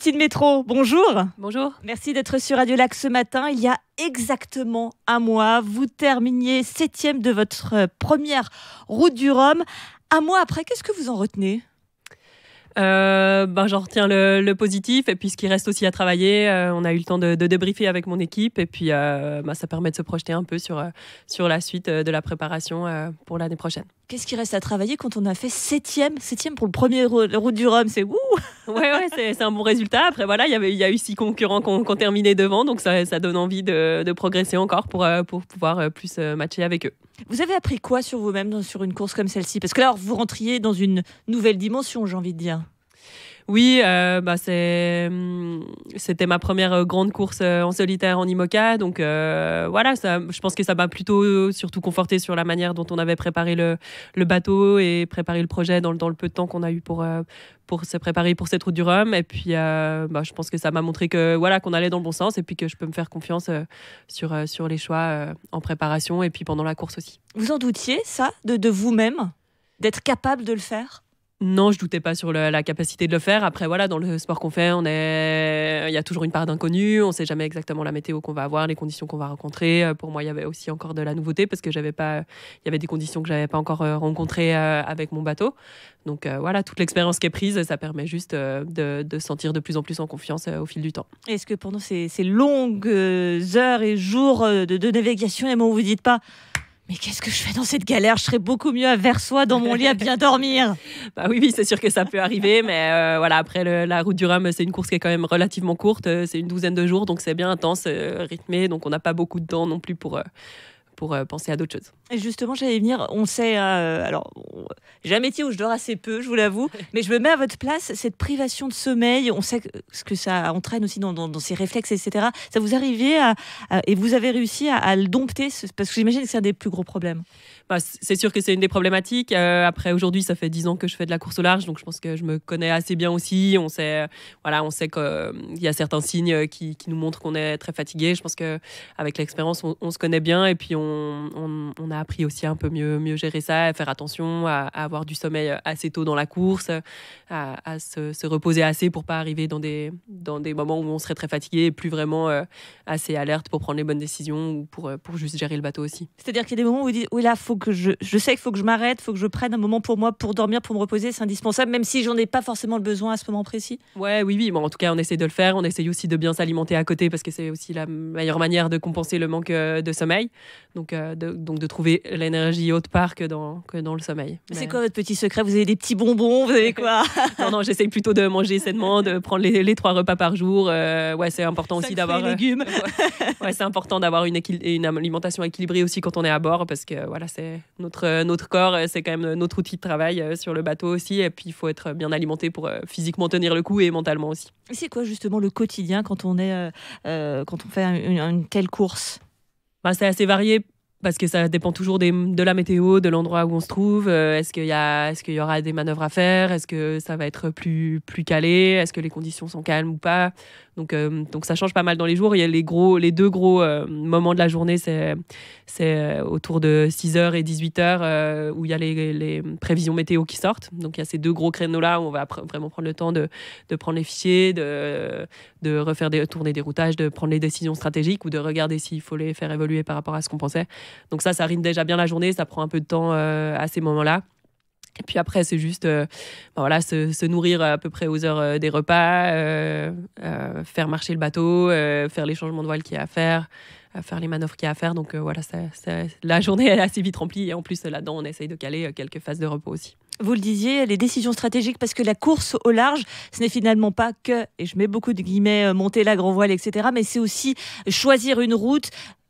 Christine Métro, bonjour. Bonjour. Merci d'être sur Radio Lac ce matin. Il y a exactement un mois, vous terminiez 7e de votre première route du Rhum. Un mois après, qu'est-ce que vous en retenez ? J'en retiens le positif et puis ce qui reste aussi à travailler. On a eu le temps de débriefer avec mon équipe et puis ça permet de se projeter un peu sur la suite de la préparation pour l'année prochaine. Qu'est-ce qui reste à travailler quand on a fait 7e pour le premier route du Rhum ? C'est wouh ! Ouais, c'est un bon résultat. Après, voilà, il y a eu 6 concurrents qui ont terminé devant, donc ça donne envie de progresser encore pour pouvoir plus matcher avec eux. Vous avez appris quoi sur vous-même sur une course comme celle-ci ? Parce que là, vous rentriez dans une nouvelle dimension, j'ai envie de dire. Oui, c'était ma première grande course en solitaire en IMOCA. Donc je pense que ça m'a plutôt surtout conforté sur la manière dont on avait préparé le bateau et préparé le projet dans le peu de temps qu'on a eu pour se préparer pour cette route du Rhum. Et puis, je pense que ça m'a montré qu'on allait dans le bon sens et puis que je peux me faire confiance sur les choix en préparation et puis pendant la course aussi. Vous en doutiez, ça, de vous-même, d'être capable de le faire ? Non, je doutais pas sur la capacité de le faire. Après, voilà, dans le sport qu'on fait, il y a toujours une part d'inconnu. On sait jamais exactement la météo qu'on va avoir, les conditions qu'on va rencontrer. Pour moi, il y avait aussi encore de la nouveauté parce que il y avait des conditions que j'avais pas encore rencontrées avec mon bateau. Donc toute l'expérience qui est prise, ça permet juste de se sentir de plus en plus en confiance au fil du temps. Est-ce que pendant ces longues heures et jours de navigation, vous vous dites pas: mais qu'est-ce que je fais dans cette galère ? Je serais beaucoup mieux à Versoix dans mon lit à bien dormir. Oui, c'est sûr que ça peut arriver, mais après la route du Rhum, c'est une course qui est quand même relativement courte, c'est une 12aine de jours, donc c'est bien intense, rythmé, donc on n'a pas beaucoup de temps non plus pour penser à d'autres choses. Et justement, j'allais venir, on sait, j'ai un métier où je dors assez peu, je vous l'avoue, mais je me mets à votre place, cette privation de sommeil, on sait ce que ça entraîne aussi dans ses réflexes, etc. Ça vous arrivait et vous avez réussi à le dompter, parce que j'imagine que c'est un des plus gros problèmes. C'est sûr que c'est une des problématiques. Après, aujourd'hui, ça fait 10 ans que je fais de la course au large, donc je pense que je me connais assez bien aussi. On sait qu'il y a certains signes qui nous montrent qu'on est très fatigué. Je pense qu'avec l'expérience, on se connaît bien et puis on a appris aussi un peu mieux gérer ça, à faire attention, à avoir du sommeil assez tôt dans la course, à se reposer assez pour pas arriver dans des moments où on serait très fatigué et plus vraiment assez alerte pour prendre les bonnes décisions ou pour juste gérer le bateau aussi. C'est-à-dire qu'il y a des moments où vous dites: oui, là, faut que je sais qu'il faut que je m'arrête, faut que je prenne un moment pour moi, pour dormir, pour me reposer, c'est indispensable, même si j'en ai pas forcément le besoin à ce moment précis. Oui. Bon, en tout cas, on essaie de le faire. On essaye aussi de bien s'alimenter à côté parce que c'est aussi la meilleure manière de compenser le manque de sommeil. Donc de trouver l'énergie autre part que dans le sommeil. C'est quoi votre petit secret ? Vous avez des petits bonbons ? Vous avez quoi ? Non, j'essaye plutôt de manger sainement, de prendre les 3 repas par jour. C'est important aussi d'avoir des légumes. C'est important d'avoir une alimentation équilibrée aussi quand on est à bord parce que c'est notre corps, c'est quand même notre outil de travail sur le bateau aussi. Et puis il faut être bien alimenté pour physiquement tenir le coup et mentalement aussi. Et c'est quoi justement le quotidien quand on fait une telle course ? C'est assez varié. Parce que ça dépend toujours de la météo, de l'endroit où on se trouve. Est-ce qu'il y aura des manœuvres à faire ? Est-ce que ça va être plus calé ? Est-ce que les conditions sont calmes ou pas ? Donc ça change pas mal dans les jours. Il y a les deux gros moments de la journée, c'est autour de 6h et 18h où il y a les prévisions météo qui sortent. Donc il y a ces 2 gros créneaux-là où on va vraiment prendre le temps de prendre les fichiers, de refaire tourner des routages, de prendre les décisions stratégiques ou de regarder s'il faut les faire évoluer par rapport à ce qu'on pensait. Donc ça rythme déjà bien la journée, ça prend un peu de temps à ces moments-là. Et puis après, c'est juste se nourrir à peu près aux heures des repas, faire marcher le bateau, faire les changements de voile qu'il y a à faire les manœuvres qu'il y a à faire. Donc la journée elle est assez vite remplie. Et en plus, là-dedans, on essaye de caler quelques phases de repos aussi. Vous le disiez, les décisions stratégiques, parce que la course au large, ce n'est finalement pas que, et je mets beaucoup de guillemets, monter la grand voile, etc., mais c'est aussi choisir une route,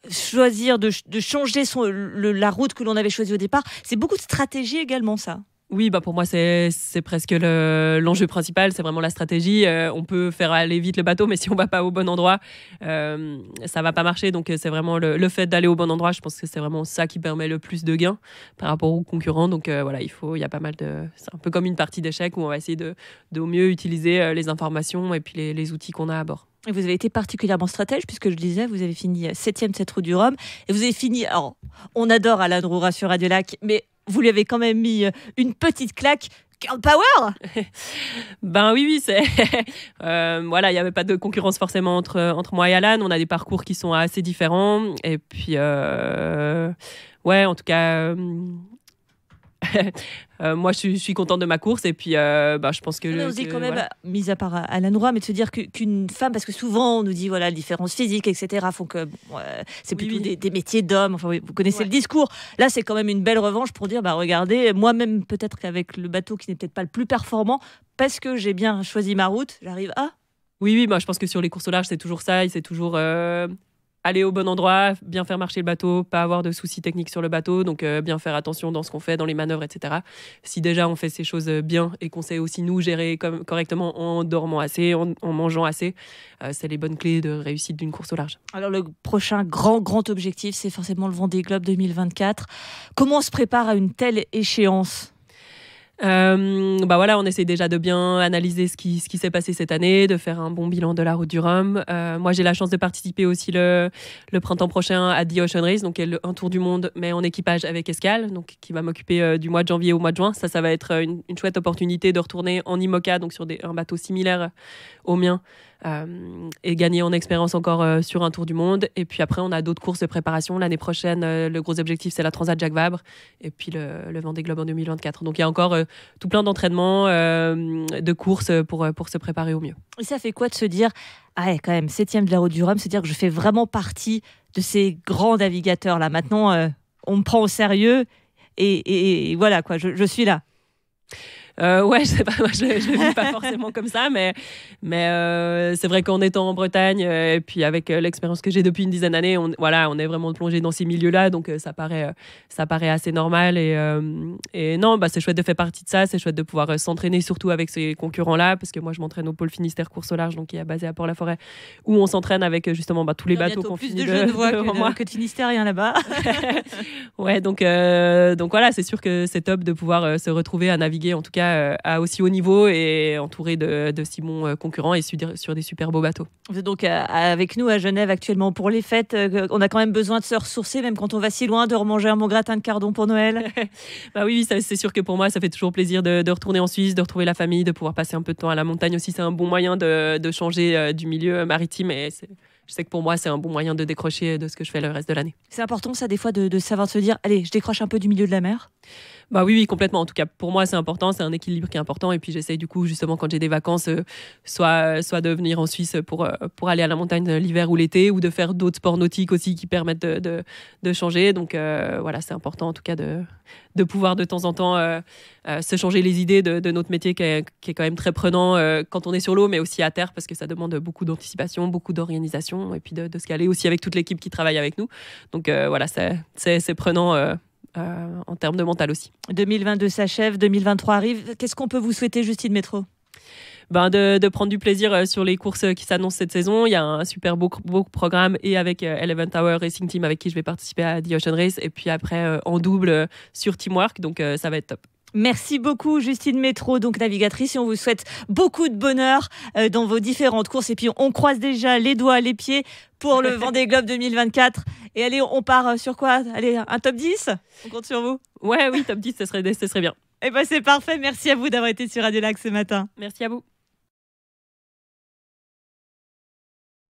choisir de changer la route que l'on avait choisie au départ. C'est beaucoup de stratégie également, ça. Oui, pour moi, c'est presque l'enjeu principal. C'est vraiment la stratégie. On peut faire aller vite le bateau, mais si on va pas au bon endroit, ça va pas marcher. Donc, c'est vraiment le fait d'aller au bon endroit. Je pense que c'est vraiment ça qui permet le plus de gains par rapport aux concurrents. Donc, il y a pas mal c'est un peu comme une partie d'échecs où on va essayer de au mieux utiliser les informations et puis les outils qu'on a à bord. Et vous avez été particulièrement stratège, puisque je disais, vous avez fini 7e de cette route du Rhum. Et vous avez fini, alors, on adore Alain Drourat sur Radio Lac, mais vous lui avez quand même mis une petite claque. Girl power. Ben oui, c'est voilà, il n'y avait pas de concurrence forcément entre moi et Alan. On a des parcours qui sont assez différents. Et puis, ouais, en tout cas, moi, je suis contente de ma course. Et puis, je pense que... On se dit quand même, voilà. mis à part Alan Roy, mais de se dire qu'une femme, parce que souvent on nous dit, voilà, la différence physique, etc., font que c'est plutôt des métiers d'hommes. Enfin, vous connaissez le discours. Là, c'est quand même une belle revanche pour dire, regardez, moi-même, peut-être qu'avec le bateau qui n'est peut-être pas le plus performant, parce que j'ai bien choisi ma route, j'arrive à... Oui, moi, je pense que sur les courses au large, c'est toujours ça. C'est toujours aller au bon endroit, bien faire marcher le bateau, pas avoir de soucis techniques sur le bateau, donc bien faire attention dans ce qu'on fait, dans les manœuvres, etc. Si déjà on fait ces choses bien et qu'on sait aussi nous gérer correctement en dormant assez, en mangeant assez, c'est les bonnes clés de réussite d'une course au large. Alors le prochain grand objectif, c'est forcément le Vendée Globe 2024. Comment on se prépare à une telle échéance ? Voilà, on essaie déjà de bien analyser ce qui s'est passé cette année, de faire un bon bilan de la route du Rhum. Moi, j'ai la chance de participer aussi le printemps prochain à The Ocean Race, donc un tour du monde, mais en équipage avec escale, donc qui va m'occuper du mois de janvier au mois de juin. Ça va être une chouette opportunité de retourner en IMOCA, donc sur un bateau similaire au mien, et gagner en expérience encore sur un tour du monde. Et puis après, on a d'autres courses de préparation. L'année prochaine, le gros objectif, c'est la Transat Jacques Vabre, et puis le Vendée Globe en 2024. Donc il y a encore tout plein d'entraînements, de courses pour se préparer au mieux. Et ça fait quoi de se dire, quand même, 7e de la route du Rhum, se dire que je fais vraiment partie de ces grands navigateurs là. Maintenant, on me prend au sérieux et voilà quoi, je suis là. Ouais, je sais pas, moi je le vis pas forcément comme ça, mais c'est vrai qu'en étant en Bretagne et puis avec l'expérience que j'ai depuis une dizaine d'années, on est vraiment plongé dans ces milieux-là, donc ça paraît assez normal et non, c'est chouette de faire partie de ça, c'est chouette de pouvoir s'entraîner surtout avec ces concurrents-là, parce que moi je m'entraîne au pôle Finistère Course au large, donc qui est basé à Port-la-Forêt, où on s'entraîne avec justement tous les bateaux qu'on finit que de Finistériens là-bas. Ouais, donc voilà, c'est sûr que c'est top de pouvoir se retrouver à naviguer en tout cas à aussi haut niveau et entouré de si bons concurrents et sur des super beaux bateaux. Vous êtes donc avec nous à Genève actuellement pour les fêtes. On a quand même besoin de se ressourcer, même quand on va si loin, de remanger un bon gratin de cardon pour Noël. Oui, c'est sûr que pour moi, ça fait toujours plaisir de retourner en Suisse, de retrouver la famille, de pouvoir passer un peu de temps à la montagne aussi. C'est un bon moyen de changer du milieu maritime et je sais que pour moi, c'est un bon moyen de décrocher de ce que je fais le reste de l'année. C'est important, ça, des fois, de savoir se dire, allez, je décroche un peu du milieu de la mer. Oui, complètement. En tout cas, pour moi, c'est important. C'est un équilibre qui est important. Et puis, j'essaye du coup, justement, quand j'ai des vacances, soit de venir en Suisse pour aller à la montagne l'hiver ou l'été, ou de faire d'autres sports nautiques aussi qui permettent de changer. Donc, voilà, c'est important, en tout cas, de pouvoir de temps en temps se changer les idées de notre métier qui est quand même très prenant quand on est sur l'eau, mais aussi à terre, parce que ça demande beaucoup d'anticipation, beaucoup d'organisation, et puis de se caler aussi avec toute l'équipe qui travaille avec nous. Donc, voilà, c'est prenant en termes de mental aussi. 2022 s'achève, 2023 arrive. Qu'est-ce qu'on peut vous souhaiter, Justine Métraud ? De prendre du plaisir sur les courses qui s'annoncent cette saison. Il y a un super beau programme et avec Eleven Tower Racing Team avec qui je vais participer à The Ocean Race, et puis après en double sur Teamwork, donc ça va être top. Merci beaucoup Justine Métraud, donc navigatrice, et on vous souhaite beaucoup de bonheur dans vos différentes courses, et puis on croise déjà les doigts, les pieds pour le Vendée Globe 2024. Et allez, on part sur quoi ? Allez, un top 10 ? On compte sur vous ? Oui, top 10, ce serait bien. Et c'est parfait, merci à vous d'avoir été sur Radio Lac ce matin. Merci à vous.